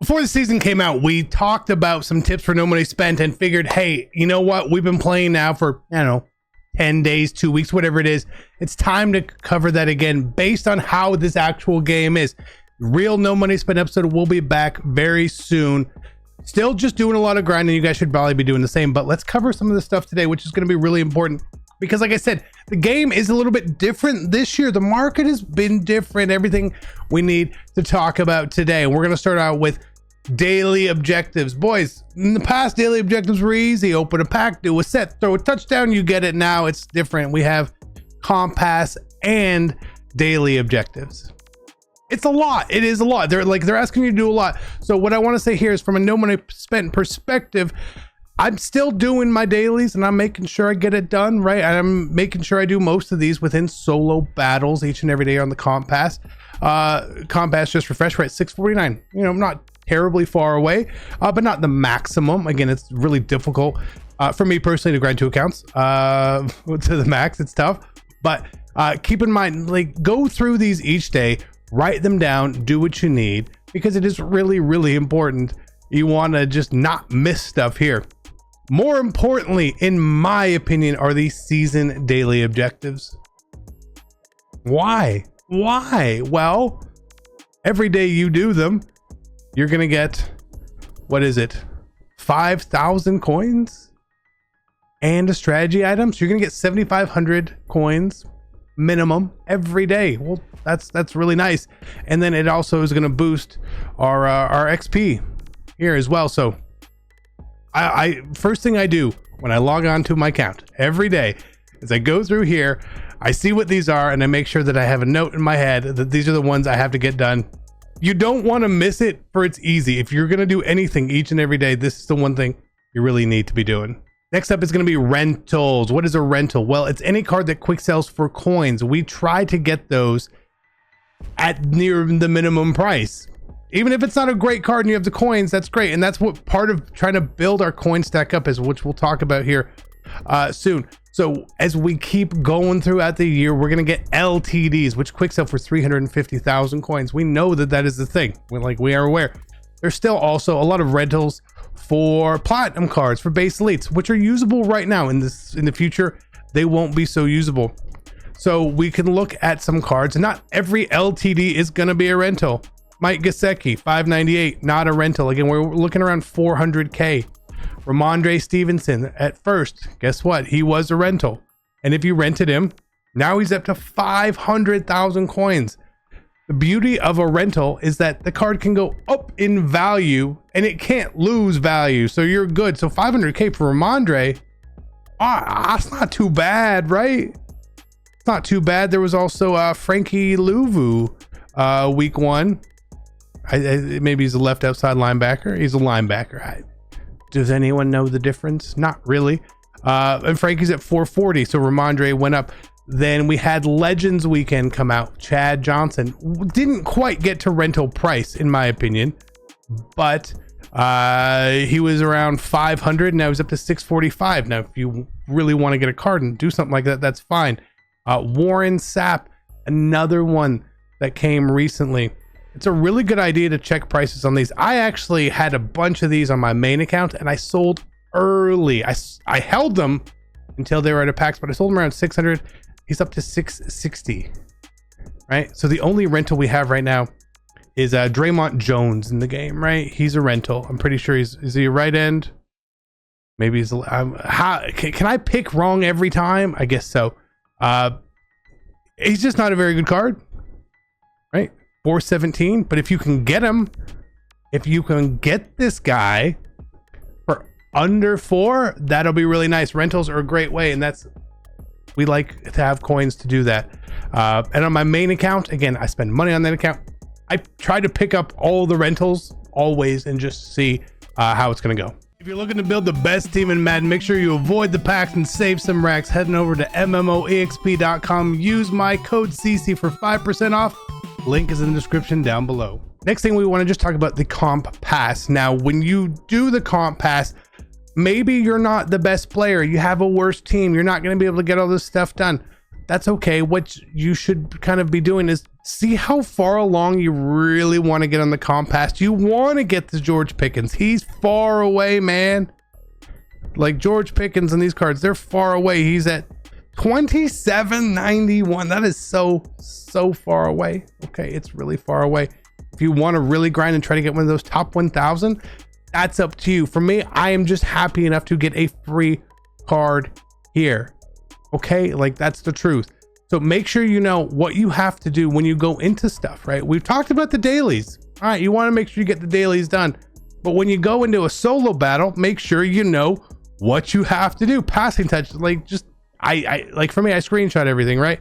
Before the season came out, we talked about some tips for no money spent and figured, hey, you know what? We've been playing now for, I don't know, 10 days, 2 weeks, whatever it is. It's time to cover that again based on how this actual game is. Real no money spent episode will be back very soon. Still just doing a lot of grinding. You guys should probably be doing the same, but let's cover some of the stuff today, which is going to be really important because like I said, the game is a little bit different this year. The market has been different. Everything we need to talk about today. We're going to start out with daily objectives. Boys, in the past, daily objectives were easy. Open a pack, do a set, throw a touchdown, you get it. Now it's different. We have comp pass and daily objectives. It's a lot. It is a lot. They're asking you to do a lot. So what I want to say here is from a no money spent perspective, I'm still doing my dailies and I'm making sure I get it done, right? I'm making sure I do most of these within solo battles each and every day on the comp pass. Comp pass just refreshed right at 649. You know, not terribly far away, but not the maximum. Again, it's really difficult for me personally to grind 2 accounts to the max. It's tough, but keep in mind, like, go through these each day, write them down, do what you need, because it is really, really important. You want to just not miss stuff here. More importantly, in my opinion, are these season daily objectives. Why? Well, every day you do them, you're gonna get, what is it, 5,000 coins and a strategy item. So you're gonna get 7,500 coins minimum every day. Well, that's really nice. And then it also is gonna boost our XP here as well. So I first thing I do when I log on to my account every day is I go through here, I see what these are, and I make sure that I have a note in my head that these are the ones I have to get done. You don't want to miss it, for it's easy. If you're going to do anything each and every day, this is the one thing you really need to be doing. Next up is going to be rentals. What is a rental? Well, it's any card that quick sells for coins. We try to get those at near the minimum price. Even if it's not a great card and you have the coins, that's great. And that's what part of trying to build our coin stack up is, which we'll talk about here soon. So as we keep going throughout the year, we're going to get LTDs, which quick sell for 350,000 coins. We know that that is the thing. We are aware. There's still also a lot of rentals for platinum cards, for base elites, which are usable right now. In the future, they won't be so usable. So we can look at some cards, and not every LTD is going to be a rental. Mike Gesicki, 598, not a rental. Again, we're looking around 400k. Ramondre Stevenson, at first, guess what? He was a rental. And if you rented him, now he's up to 500,000 coins. The beauty of a rental is that the card can go up in value and it can't lose value. So you're good. So 500k for Ramondre, that's not too bad, right? It's not too bad. There was also Frankie Louvu, week 1. Maybe he's a left outside linebacker. He's a linebacker. Does anyone know the difference? Not really. And Frankie's at 440, so Ramondre went up. Then we had Legends Weekend come out. Chad Johnson didn't quite get to rental price, in my opinion, but he was around 500. Now he's up to 645. Now, if you really want to get a card and do something like that, that's fine. Warren Sapp, another one that came recently. It's a really good idea to check prices on these. I actually had a bunch of these on my main account and I sold early. I held them until they were out of packs, but I sold them around 600. He's up to 660, right? So the only rental we have right now is Draymond Jones in the game, right? He's a rental. I'm pretty sure is he a right end? Maybe he's can I pick wrong every time? I guess so. He's just not a very good card, right? 417, but if you can get him, if you can get this guy for under 4, that'll be really nice. Rentals are a great way, and we like to have coins to do that. And on my main account, again, I spend money on that account. I try to pick up all the rentals always and just see how it's gonna go. If you're looking to build the best team in Madden, make sure you avoid the packs and save some racks. Heading over to MMOEXP.com, use my code CC for 5% off. Link is in the description down below. Next thing, we want to just talk about the comp pass. Now, when you do the comp pass, maybe you're not the best player. You have a worse team. You're not going to be able to get all this stuff done. That's okay. What you should kind of be doing is see how far along you really want to get on the comp pass. You want to get to George Pickens. He's far away, man. Like George Pickens and these cards, they're far away. He's at 2791. That is so far away. Okay, it's really far away. If you want to really grind and try to get one of those top 1000, that's up to you. For me, I am just happy enough to get a free card here. Okay, like that's the truth. So make sure you know what you have to do when you go into stuff, right? We've talked about the dailies. All right, you want to make sure you get the dailies done. But when you go into a solo battle, make sure you know what you have to do. Passing touch, like just I like for me, I screenshot everything, right?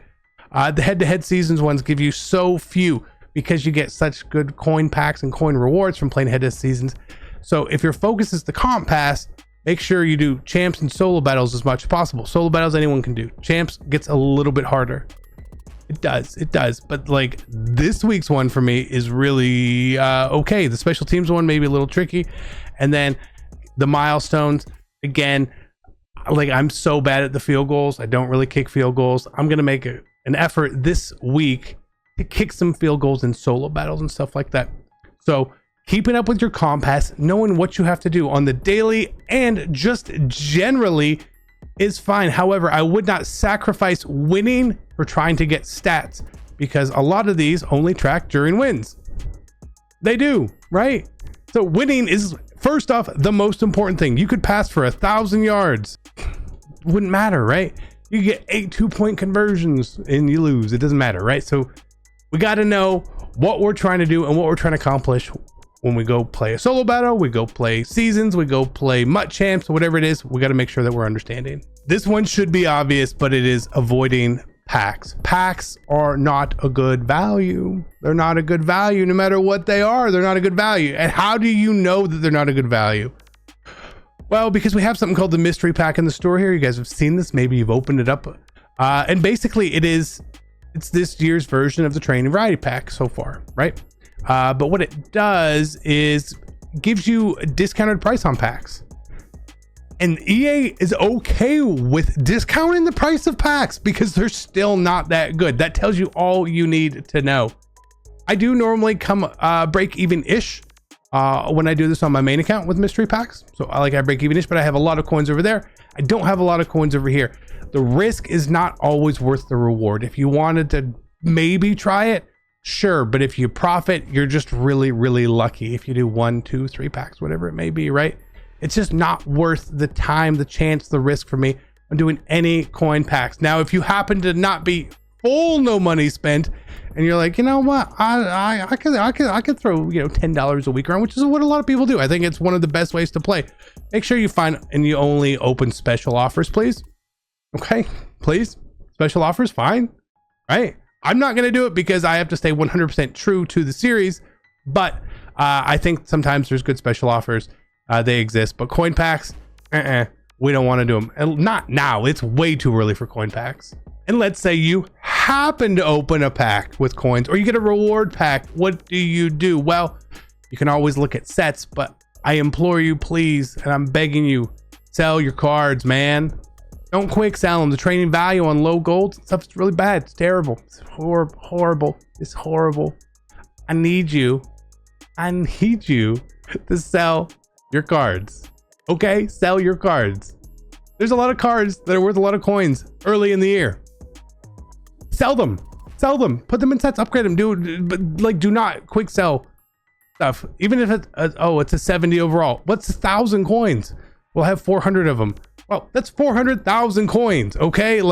The head-to-head seasons ones give you so few because you get such good coin packs and coin rewards from playing head-to-head seasons. So if your focus is the comp pass, make sure you do champs and solo battles as much as possible. Solo battles anyone can do. Champs gets a little bit harder. It does. But like this week's one for me is really okay. The special teams one may be a little tricky. And then the milestones, again, like I'm so bad at the field goals. I don't really kick field goals. I'm going to make an effort this week to kick some field goals in solo battles and stuff like that. So keeping up with your comp pass, knowing what you have to do on the daily and just generally is fine. However, I would not sacrifice winning for trying to get stats because a lot of these only track during wins. They do, right? So winning is first off the most important thing. You could pass for 1,000 yards. Wouldn't matter, right? You get 8 2-point conversions and you lose. It doesn't matter, right? So we got to know what we're trying to do and what we're trying to accomplish when we go play a solo battle, we go play seasons, we go play MUT champs, whatever it is. We got to make sure that we're understanding. This one should be obvious, but it is avoiding packs. Packs are not a good value. They're not a good value. No matter what they are, they're not a good value. And how do you know that they're not a good value? Well, because we have something called the mystery pack in the store here. You guys have seen this. Maybe you've opened it up. And basically it's this year's version of the training variety pack so far, right? But what it does is gives you a discounted price on packs. And EA is okay with discounting the price of packs because they're still not that good. That tells you all you need to know. I do normally come break even-ish when I do this on my main account with mystery packs. So I break even-ish, but I have a lot of coins over there. I don't have a lot of coins over here. The risk is not always worth the reward. If you wanted to maybe try it, sure. But if you profit, you're just really, really lucky. If you do 1, 2, 3 packs, whatever it may be, right? It's just not worth the time, the chance, the risk for me on doing any coin packs. Now, if you happen to not be full no money spent and you're like, you know what, I could throw, $10 a week around, which is what a lot of people do. I think it's one of the best ways to play. Make sure you find and you only open special offers, please. Okay, please. Special offers, fine, right? I'm not going to do it because I have to stay 100% true to the series, but I think sometimes there's good special offers. They exist, but coin packs, we don't want to do them. And not now. It's way too early for coin packs. And let's say you happen to open a pack with coins or you get a reward pack. What do? Well, you can always look at sets, but I implore you, please, and I'm begging you, sell your cards, man. Don't quick sell them. The trading value on low gold stuff is really bad. It's terrible. It's horrible. It's horrible. I need you to sell your cards. Okay, sell your cards. There's a lot of cards that are worth a lot of coins early in the year. Sell them. Put them in sets. Upgrade them. Do not quick sell stuff. Even if it's a 70 overall. What's 1,000 coins? We'll have 400 of them. Well, that's 400,000 coins. Okay,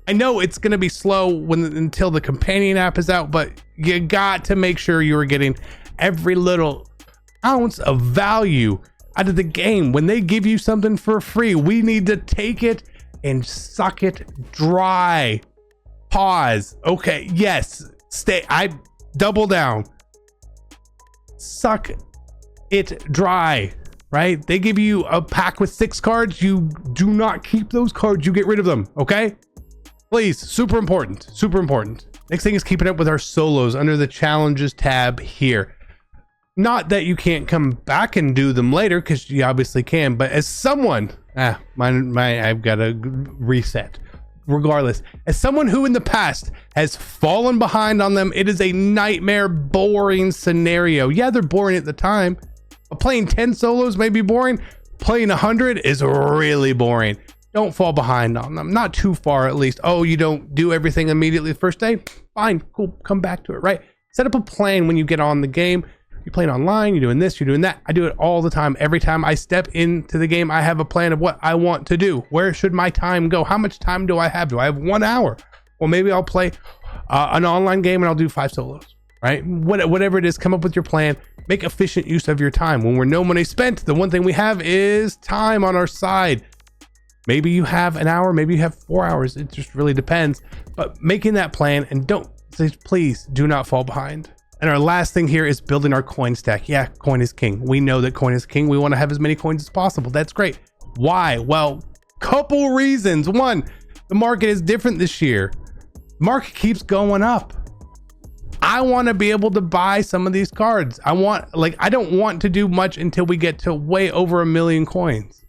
I know it's gonna be slow until the companion app is out, but you got to make sure you are getting every little ounce of value out of the game. When they give you something for free, we need to take it and suck it dry. Pause. Okay, yes, I double down. Suck it dry, right? They give you a pack with 6 cards. You do not keep those cards. You get rid of them, okay? Please, super important. Next thing is keeping up with our solos under the challenges tab here. Not that you can't come back and do them later, because you obviously can, but as someone, I've got to reset. regardless, as someone who in the past has fallen behind on them, it is a nightmare, boring scenario. Yeah, they're boring at the time. Playing 10 solos may be boring. Playing 100 is really boring. Don't fall behind on them. Not too far, at least. Oh, you don't do everything immediately the first day? Fine, cool, come back to it, right? Set up a plan when you get on the game. You're playing online, you're doing this, you're doing that. I do it all the time. Every time I step into the game, I have a plan of what I want to do. Where should my time go? How much time do I have? Do I have 1 hour? Well, maybe I'll play an online game and I'll do 5 solos, right? Whatever it is, come up with your plan. Make efficient use of your time. When we're no money spent, the one thing we have is time on our side. Maybe you have an hour, maybe you have 4 hours. It just really depends. But making that plan, and please do not fall behind. And our last thing here is building our coin stack. Yeah, coin is king. We know that coin is king. We want to have as many coins as possible. That's great. Why? Well, couple reasons. One, the market is different this year. Market keeps going up. I want to be able to buy some of these cards. I don't want to do much until we get to way over 1 million coins.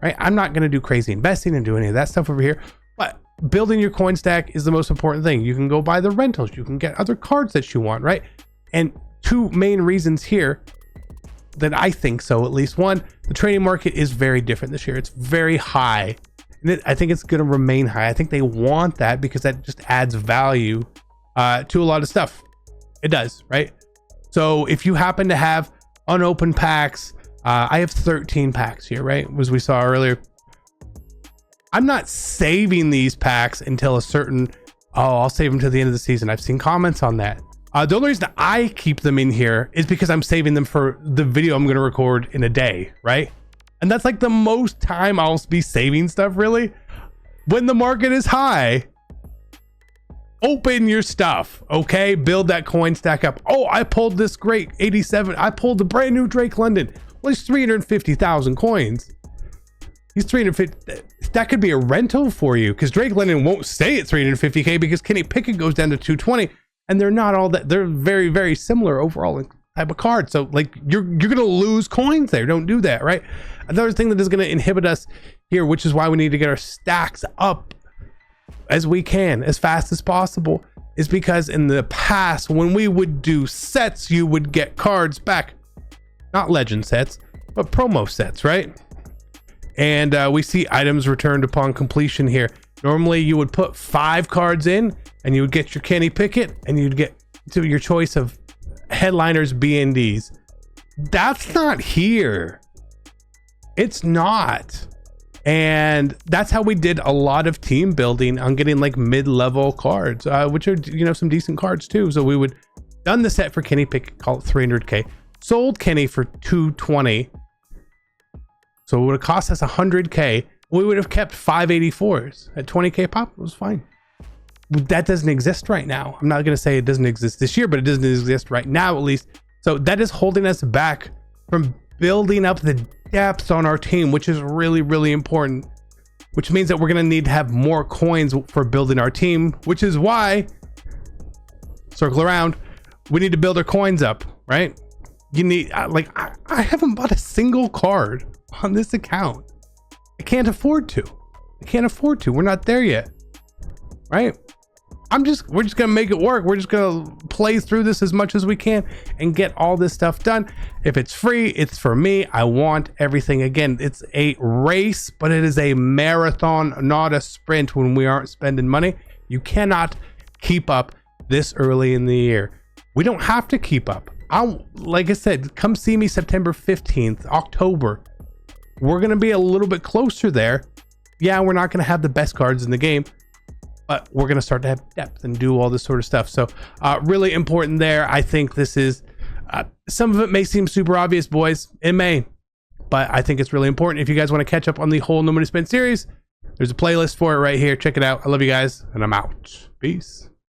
Right? I'm not going to do crazy investing and do any of that stuff over here, but building your coin stack is the most important thing. You can go buy the rentals, you can get other cards that you want, right? And 2 main reasons here that I think so, at least. One, the trading market is very different this year. It's very high, and I think it's going to remain high. I think they want that because that just adds value to a lot of stuff. It does, right? So if you happen to have unopened packs, I have 13 packs here, right? As we saw earlier. I'm not saving these packs until a certain, I'll save them to the end of the season. I've seen comments on that. The only reason I keep them in here is because I'm saving them for the video I'm going to record in a day, right? And that's like the most time I'll be saving stuff, really. When the market is high, open your stuff, okay? Build that coin stack up. Oh, I pulled this great 87. I pulled the brand new Drake London. Well, he's 350,000 coins. He's 350. That could be a rental for you, because Drake London won't stay at 350k because Kenny Pickett goes down to 220, and they're not all that. They're very, very similar overall in type of card. So like you're gonna lose coins there. Don't do that, right? Another thing that is gonna inhibit us here, which is why we need to get our stacks up as we can, as fast as possible, is because in the past when we would do sets, you would get cards back, not legend sets, but promo sets, right? And we see items returned upon completion here. Normally you would put 5 cards in and you would get your Kenny Pickett and you'd get to your choice of headliners, BNDs. That's not here. It's not. And that's how we did a lot of team building on getting like mid-level cards, which are, you know, some decent cards too. So we would done the set for Kenny Pickett, call it 300k, sold Kenny for 220. So it would have cost us 100k. We would have kept 584s at 20k pop. It was fine. That doesn't exist right now. I'm not going to say it doesn't exist this year, but it doesn't exist right now, at least. So that is holding us back from building up the depth on our team, which is really, really important, which means that we're going to need to have more coins for building our team, which is why, circle around, we need to build our coins up, right? You need, I haven't bought a single card on this account. I can't afford to. We're not there yet, right? We're just gonna make it work. We're just gonna play through this as much as we can and get all this stuff done. If it's free, it's for me. I want everything. Again, it's a race, but it is a marathon, not a sprint. When we aren't spending money, you cannot keep up this early in the year. We don't have to keep up. Like I said, come see me September 15th, October. We're going to be a little bit closer there. Yeah, we're not going to have the best cards in the game, but we're going to start to have depth and do all this sort of stuff. So really important there. I think this is, some of it may seem super obvious, boys. It may, but I think it's really important. If you guys want to catch up on the whole No Money Spent series, there's a playlist for it right here. Check it out. I love you guys, and I'm out. Peace.